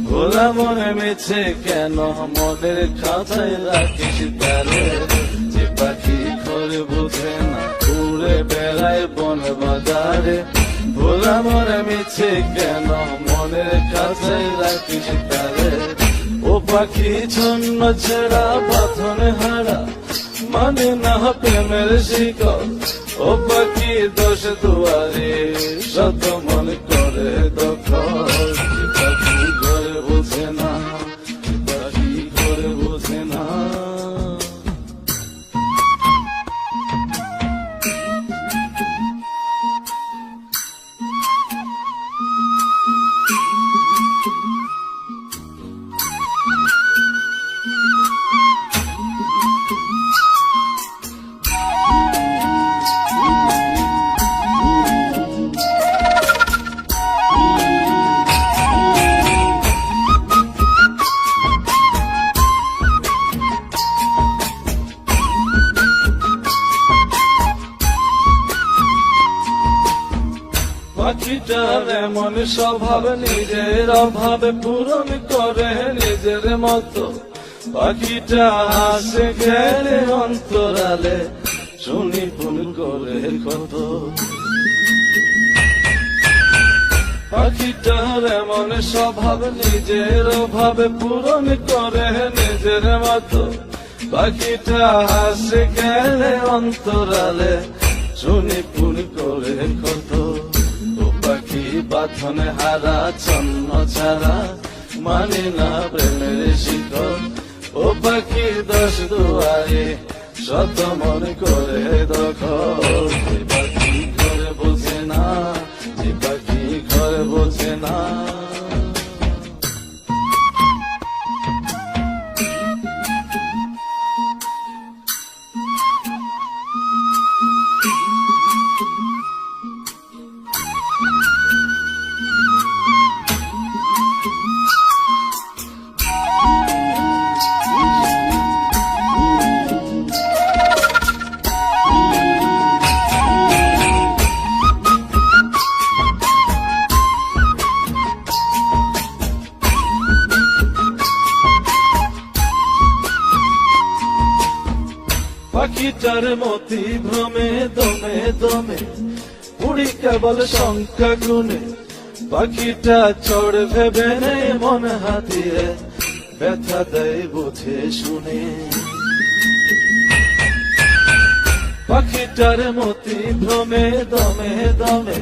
ভোলা মনে মিছে কেন মনের খাঁচায় রাখিস তারে। যে পাখি ঘরে বুঝে না ঘুরে বেড়ায় বন বাজারে, ভোলা মনে মিছে কেন মনের খাঁচায় রাখিস তারে। ও পাখি ছন্ন ছেড়া বাঁধনে হারা, মানে না প্রেমের শিকল। ও পাখি দোষ দুয়ারে শত মন করে দখল। যে পাখি ঘরে বোঝে না, পাখি ঘরে বোঝে না। পাখিটার এমন স্বভাব নিজের অভাবে পূরণ করে নিজের মতো। পাখিটা হাসে গেলে অন্তরালে শুনি ফুল করে কত। পাখিটার এমন স্বভাব নিজের অভাবে পূরণ করে নিজের মতো। পাখিটা হাসে গেলে অন্তরালে শুনি ফুল করে কত। পাখি বাঁধনে হারা ছন্ন ছাড়া, মানে না প্রেমের শিকল। ও পাখি দোষ দুয়ারে শত মন করে দখল। যে পাখি ঘরে বোঝে না, যে পাখি ঘরে বোঝে না। পাখিটার মতি ভ্রমে দমে দমে উড়ি কেবল সংখ্যা গুনে। পাখিটা চড় ভেবে নেই মন হাতিয়ে, ব্যথা দেয় বুঝে শুনে। পাখিটার মতি ভ্রমে দমে দমে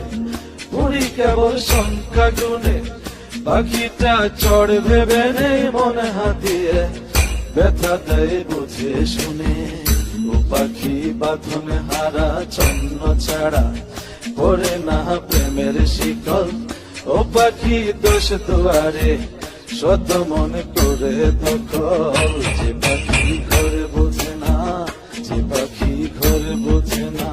উড়ি কেবল সংখ্যা গুনে। পাখিটা চড় ভেবে নেই মন হাতিয়ে, ব্যথা দেয় বুঝে শুনে। ও পাখি বাঁধনে হারা ছন্ন ছাড়া, করে না প্রেমের শিকল। ও পাখি দোষ দুয়ারে শত মন করে দখল। যে পাখি ঘরে বোঝে না, যে পাখি ঘরে বোঝে না।